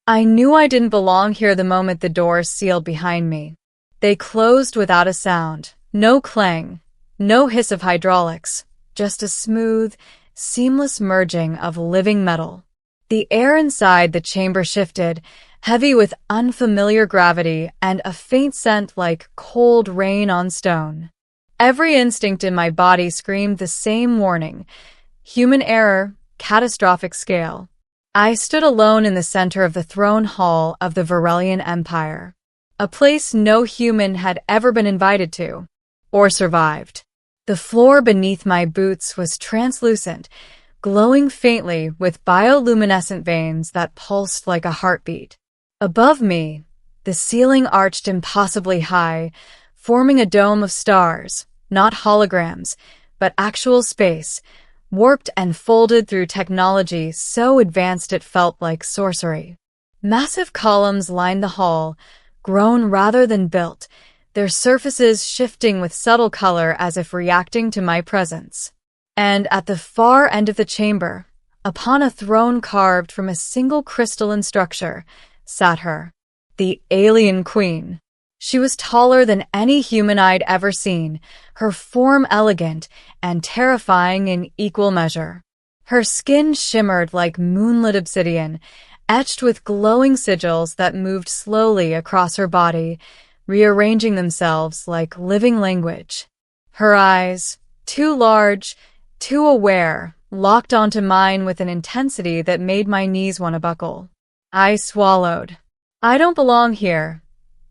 I knew I didn't belong here the moment the doors sealed behind me. They closed without a sound, no clang, no hiss of hydraulics, just a smooth, seamless merging of living metal. The air inside the chamber shifted, heavy with unfamiliar gravity and a faint scent like cold rain on stone. Every instinct in my body screamed the same warning: human error, catastrophic scale. I stood alone in the center of the throne hall of the Varelian Empire, a place no human had ever been invited to, or survived. The floor beneath my boots was translucent, glowing faintly with bioluminescent veins that pulsed like a heartbeat. Above me, the ceiling arched impossibly high, forming a dome of stars, not holograms, but actual space, warped and folded through technology so advanced it felt like sorcery. Massive columns lined the hall, grown rather than built, their surfaces shifting with subtle color as if reacting to my presence. And at the far end of the chamber, upon a throne carved from a single crystalline structure, sat her, the alien queen. She was taller than any human I'd ever seen, her form elegant and terrifying in equal measure. Her skin shimmered like moonlit obsidian, etched with glowing sigils that moved slowly across her body, rearranging themselves like living language. Her eyes, too large, too aware, locked onto mine with an intensity that made my knees want to buckle. I swallowed. "I don't belong here,"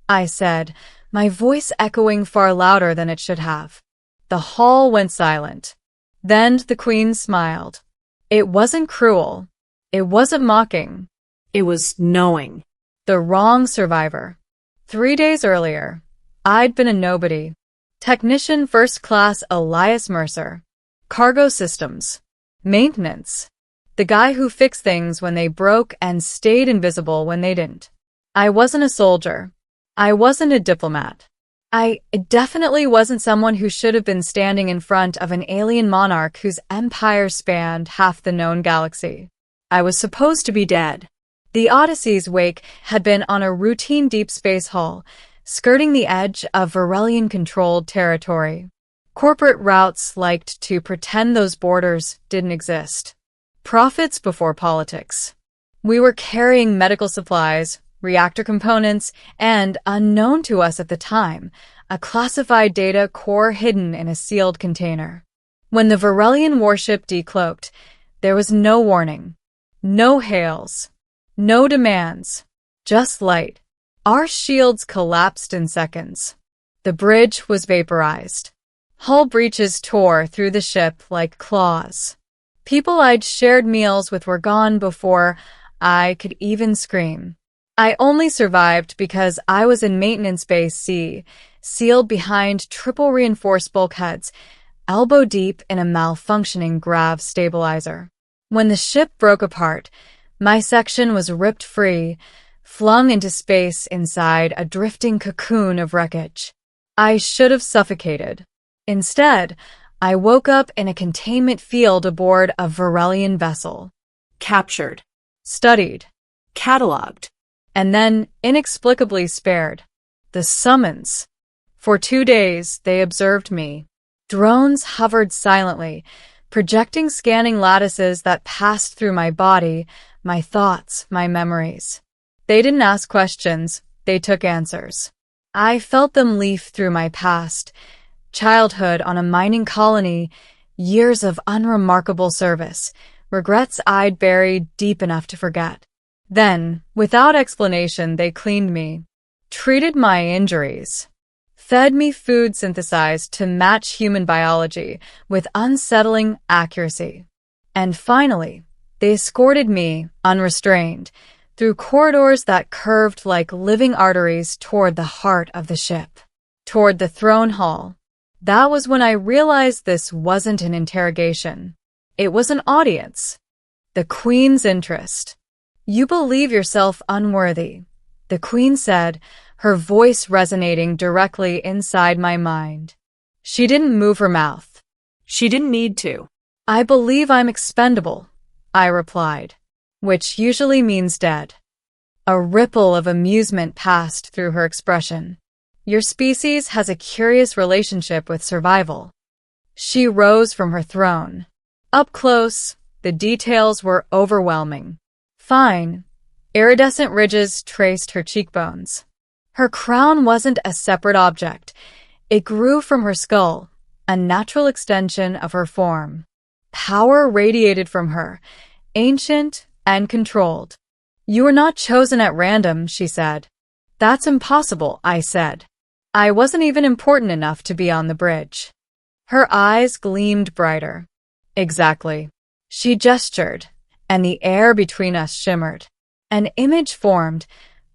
I said, my voice echoing far louder than it should have. The hall went silent. Then the queen smiled. It wasn't cruel. It wasn't mocking. It was knowing. The wrong survivor. 3 days earlier, I'd been a nobody. Technician First Class Elias Mercer. Cargo systems. Maintenance. The guy who fixed things when they broke and stayed invisible when they didn't. I wasn't a soldier. I wasn't a diplomat. I definitely wasn't someone who should have been standing in front of an alien monarch whose empire spanned half the known galaxy. I was supposed to be dead. The Odyssey's wake had been on a routine deep space haul, skirting the edge of Varelian-controlled territory. Corporate routes liked to pretend those borders didn't exist. Profits before politics. We were carrying medical supplies, reactor components, and, unknown to us at the time, a classified data core hidden in a sealed container. When the Varelian warship decloaked, there was no warning, no hails, no demands, just light. Our shields collapsed in seconds. The bridge was vaporized. Hull breaches tore through the ship like claws. People I'd shared meals with were gone before I could even scream. I only survived because I was in Maintenance Base C, sealed behind triple reinforced bulkheads, elbow deep in a malfunctioning grav stabilizer. When the ship broke apart, my section was ripped free, flung into space inside a drifting cocoon of wreckage. I should have suffocated. Instead, I woke up in a containment field aboard a Varelian vessel. Captured. Studied. Cataloged. And then inexplicably spared. The summons. For 2 days, they observed me. Drones hovered silently, projecting scanning lattices that passed through my body, my thoughts, my memories. They didn't ask questions, they took answers. I felt them leaf through my past, childhood on a mining colony, years of unremarkable service, regrets I'd buried deep enough to forget. Then, without explanation, they cleaned me, treated my injuries, fed me food synthesized to match human biology with unsettling accuracy. And finally, they escorted me, unrestrained, through corridors that curved like living arteries toward the heart of the ship, toward the throne hall. That was when I realized this wasn't an interrogation. It was an audience. The Queen's interest. "You believe yourself unworthy," the Queen said, her voice resonating directly inside my mind. She didn't move her mouth. She didn't need to. "I believe I'm expendable," I replied, which usually means dead. A ripple of amusement passed through her expression. Your species has a curious relationship with survival. She rose from her throne. Up close, the details were overwhelming. Fine, iridescent ridges traced her cheekbones. Her crown wasn't a separate object. It grew from her skull, a natural extension of her form. Power radiated from her, ancient and controlled. You were not chosen at random, she said. That's impossible, I said. I wasn't even important enough to be on the bridge. Her eyes gleamed brighter. Exactly. She gestured, and the air between us shimmered. An image formed,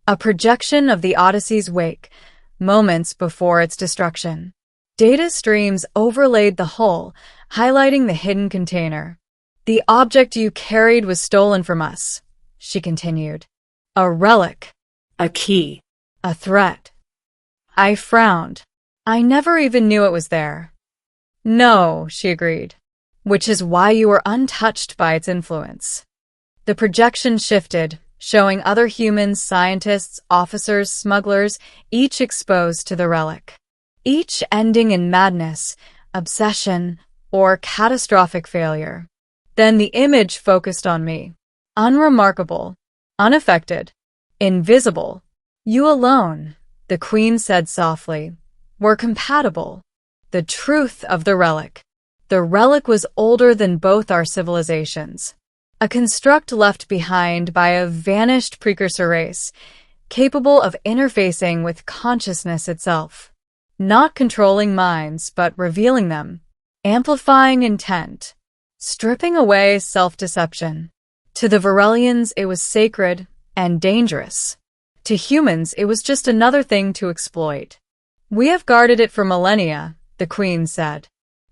a projection of the Odyssey's wake, moments before its destruction. Data streams overlaid the hull, highlighting the hidden container. The object you carried was stolen from us, she continued. A relic. A key. A threat. I frowned. I never even knew it was there. No, she agreed, which is why you were untouched by its influence. The projection shifted, showing other humans, scientists, officers, smugglers, each exposed to the relic. Each ending in madness, obsession, or catastrophic failure. Then the image focused on me. Unremarkable, unaffected, invisible. You alone, the Queen said softly, were compatible. The truth of the relic. The relic was older than both our civilizations. A construct left behind by a vanished precursor race, capable of interfacing with consciousness itself. Not controlling minds, but revealing them. Amplifying intent. Stripping away self-deception. To the Varelians, it was sacred and dangerous. To humans, it was just another thing to exploit. We have guarded it for millennia, the Queen said.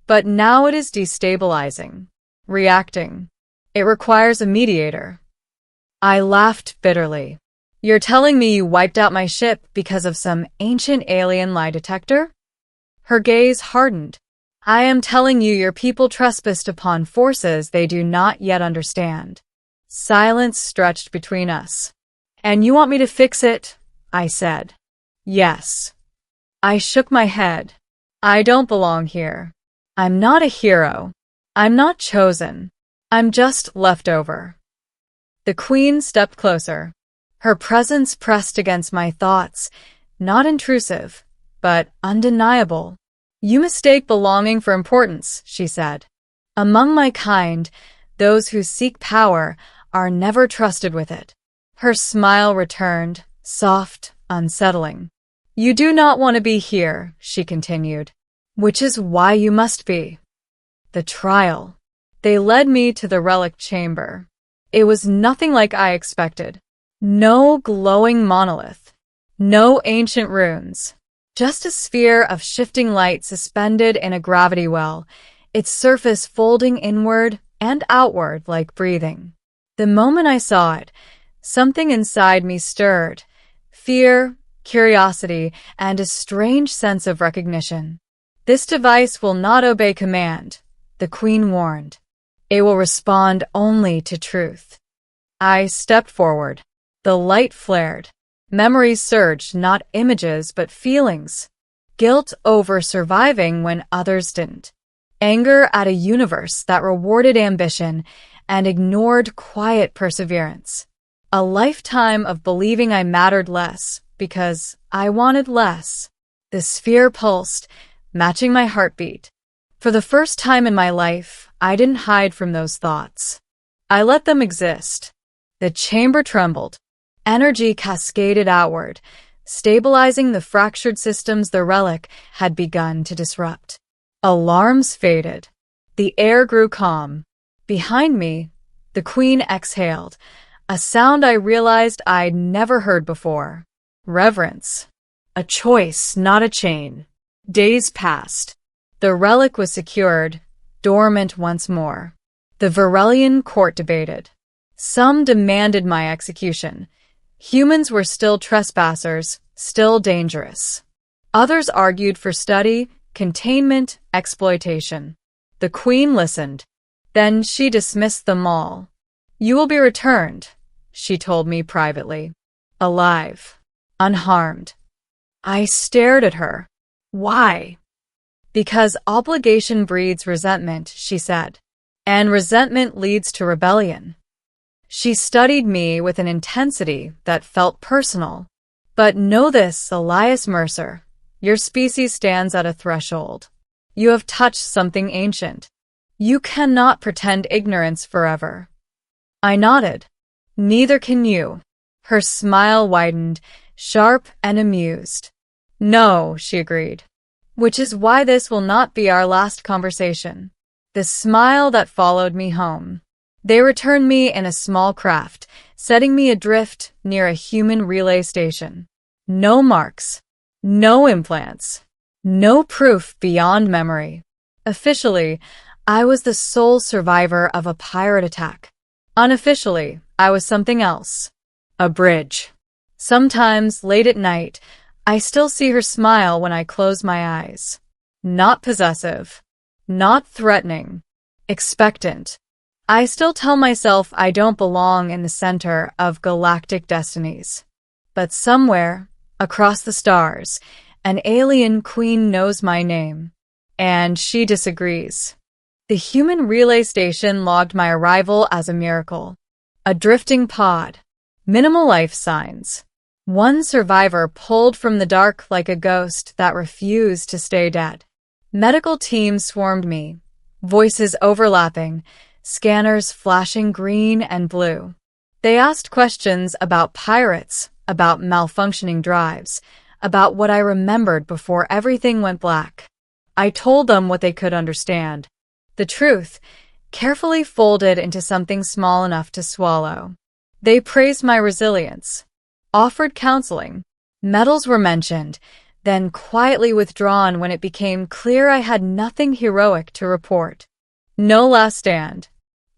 But now it is destabilizing. Reacting. It requires a mediator. I laughed bitterly. You're telling me you wiped out my ship because of some ancient alien lie detector? Her gaze hardened. I am telling you your people trespassed upon forces they do not yet understand. Silence stretched between us. And you want me to fix it? I said. Yes. I shook my head. I don't belong here. I'm not a hero. I'm not chosen. I'm just left over. The Queen stepped closer. Her presence pressed against my thoughts, not intrusive, but undeniable. You mistake belonging for importance, she said. Among my kind, those who seek power are never trusted with it. Her smile returned, soft, unsettling. You do not want to be here, she continued, which is why you must be. The trial. They led me to the relic chamber. It was nothing like I expected. No glowing monolith. No ancient runes. Just a sphere of shifting light suspended in a gravity well, its surface folding inward and outward like breathing. The moment I saw it, something inside me stirred. Fear, curiosity, and a strange sense of recognition. This device will not obey command, the Queen warned. It will respond only to truth. I stepped forward. The light flared. Memories surged, not images, but feelings. Guilt over surviving when others didn't. Anger at a universe that rewarded ambition and ignored quiet perseverance. A lifetime of believing I mattered less because I wanted less. The sphere pulsed, matching my heartbeat. For the first time in my life, I didn't hide from those thoughts. I let them exist. The chamber trembled. Energy cascaded outward, stabilizing the fractured systems the relic had begun to disrupt. Alarms faded. The air grew calm. Behind me, the Queen exhaled, a sound I realized I'd never heard before. Reverence. A choice, not a chain. Days passed. The relic was secured, dormant once more. The Varelian court debated. Some demanded my execution. Humans were still trespassers, still dangerous. Others argued for study, containment, exploitation. The Queen listened. Then she dismissed them all. You will be returned, she told me privately. alive, unharmed. I stared at her. Why? Because obligation breeds resentment, she said, and resentment leads to rebellion. She studied me with an intensity that felt personal. But know this, Elias Mercer, your species stands at a threshold. You have touched something ancient. You cannot pretend ignorance forever. I nodded. Neither can you. Her smile widened, sharp and amused. No, she agreed. Which is why this will not be our last conversation. The smile that followed me home. They returned me in a small craft, setting me adrift near a human relay station. No marks. No implants. No proof beyond memory. Officially, I was the sole survivor of a pirate attack. Unofficially, I was something else. A bridge. Sometimes, late at night, I still see her smile when I close my eyes. Not possessive. Not threatening. Expectant. I still tell myself I don't belong in the center of galactic destinies. But somewhere, across the stars, an alien queen knows my name. And she disagrees. The human relay station logged my arrival as a miracle. A drifting pod. Minimal life signs. One survivor pulled from the dark like a ghost that refused to stay dead. Medical teams swarmed me, voices overlapping, scanners flashing green and blue. They asked questions about pirates, about malfunctioning drives, about what I remembered before everything went black. I told them what they could understand. The truth, carefully folded into something small enough to swallow. They praised my resilience, offered counseling. Medals were mentioned, then quietly withdrawn when it became clear I had nothing heroic to report. No last stand.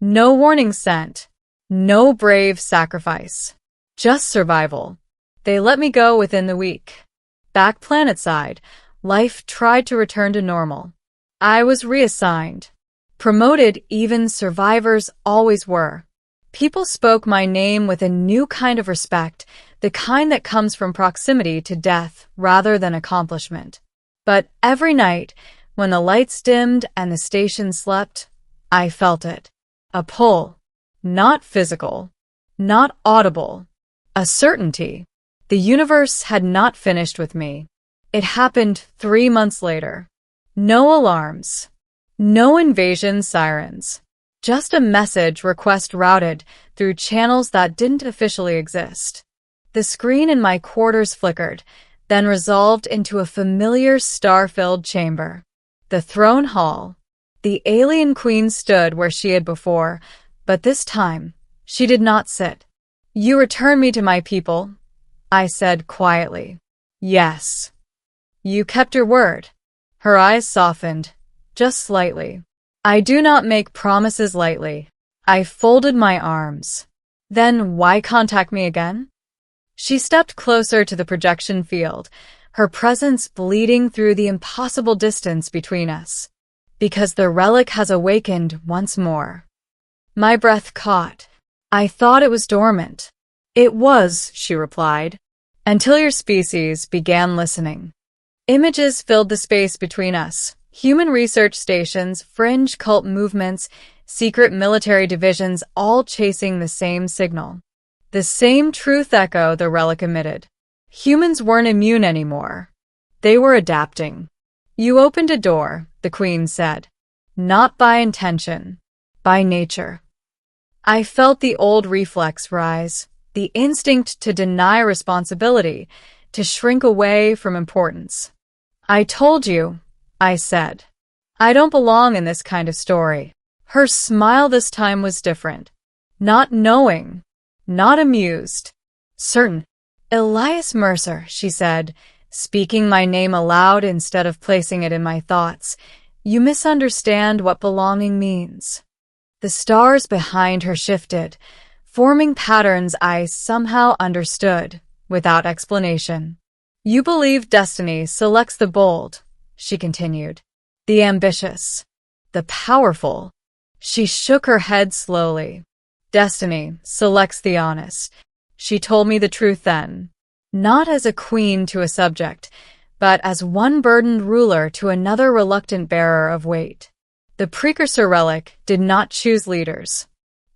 No warning sent. No brave sacrifice. Just survival. They let me go within the week. Back planetside, life tried to return to normal. I was reassigned. Promoted, even survivors always were. People spoke my name with a new kind of respect, the kind that comes from proximity to death rather than accomplishment. But every night, when the lights dimmed and the station slept, I felt it. A pull. Not physical. Not audible. A certainty. The universe had not finished with me. It happened 3 months later. No alarms. No invasion sirens. Just a message request routed through channels that didn't officially exist. The screen in my quarters flickered, then resolved into a familiar star-filled chamber. The throne hall. The alien queen stood where she had before, but this time, she did not sit. You return me to my people, I said quietly. Yes. You kept your word. Her eyes softened, just slightly. I do not make promises lightly. I folded my arms. Then why contact me again? She stepped closer to the projection field, her presence bleeding through the impossible distance between us. Because the relic has awakened once more. My breath caught. I thought it was dormant. It was, she replied, until your species began listening. Images filled the space between us. Human research stations, fringe cult movements, secret military divisions, all chasing the same signal. The same truth echo the relic emitted. Humans weren't immune anymore. They were adapting. You opened a door, the queen said. Not by intention, by nature. I felt the old reflex rise, the instinct to deny responsibility, to shrink away from importance. I told you, I said. I don't belong in this kind of story. Her smile this time was different. Not knowing. Not amused. Certain. Elias Mercer, she said, speaking my name aloud instead of placing it in my thoughts. You misunderstand what belonging means. The stars behind her shifted, forming patterns I somehow understood, without explanation. You believe destiny selects the bold, she continued. The ambitious. The powerful. She shook her head slowly. Destiny selects the honest. She told me the truth then, not as a queen to a subject, but as one burdened ruler to another reluctant bearer of weight. The precursor relic did not choose leaders.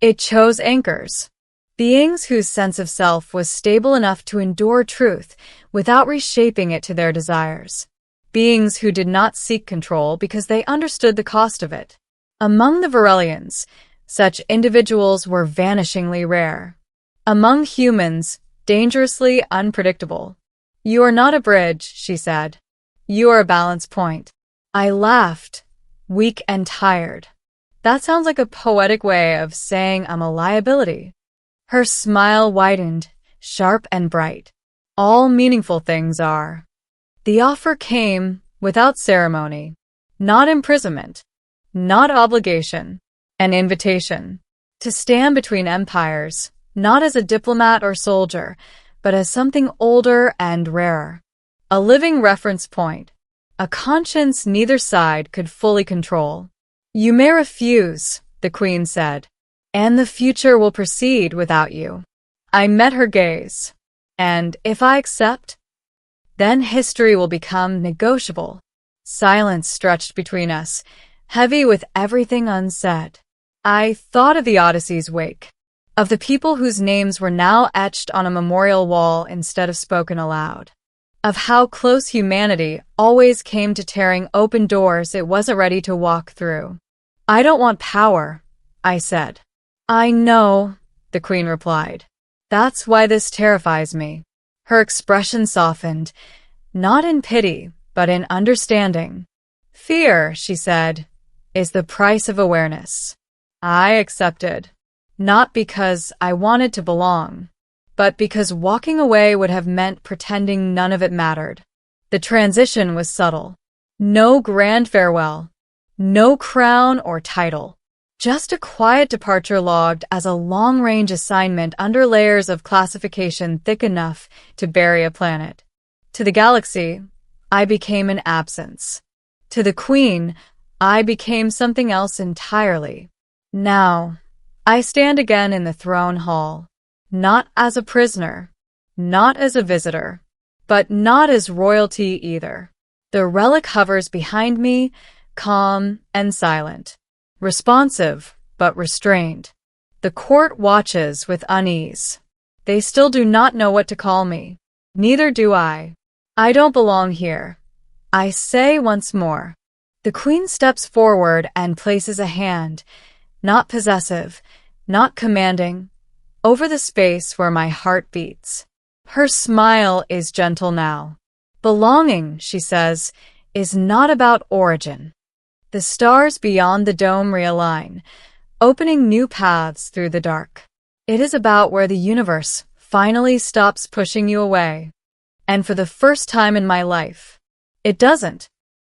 It chose anchors. Beings whose sense of self was stable enough to endure truth without reshaping it to their desires. Beings who did not seek control because they understood the cost of it. Among the Varelians, such individuals were vanishingly rare. Among humans, dangerously unpredictable. You are not a bridge, she said. You are a balance point. I laughed, weak and tired. That sounds like a poetic way of saying I'm a liability. Her smile widened, sharp and bright. All meaningful things are. The offer came without ceremony, not imprisonment, not obligation, an invitation to stand between empires, not as a diplomat or soldier, but as something older and rarer. A living reference point, a conscience neither side could fully control. You may refuse, the Queen said, and the future will proceed without you. I met her gaze. And if I accept, then history will become negotiable. Silence stretched between us, heavy with everything unsaid. I thought of the Odyssey's wake, of the people whose names were now etched on a memorial wall instead of spoken aloud, of how close humanity always came to tearing open doors it wasn't ready to walk through. I don't want power, I said. I know, the Queen replied. That's why this terrifies me. Her expression softened, not in pity, but in understanding. Fear, she said, is the price of awareness. I accepted, not because I wanted to belong, but because walking away would have meant pretending none of it mattered. The transition was subtle. No grand farewell, no crown or title. Just a quiet departure logged as a long-range assignment under layers of classification thick enough to bury a planet. To the galaxy, I became an absence. To the Queen, I became something else entirely. Now, I stand again in the throne hall, not as a prisoner, not as a visitor, but not as royalty either. The relic hovers behind me, calm and silent. Responsive, but restrained. The court watches with unease. They still do not know what to call me. Neither do I. I don't belong here. I say once more. The Queen steps forward and places a hand, not possessive, not commanding, over the space where my heart beats. Her smile is gentle now. Belonging, she says, is not about origin. The stars beyond the dome realign, opening new paths through the dark. It is about where the universe finally stops pushing you away. And for the first time in my life, it doesn't.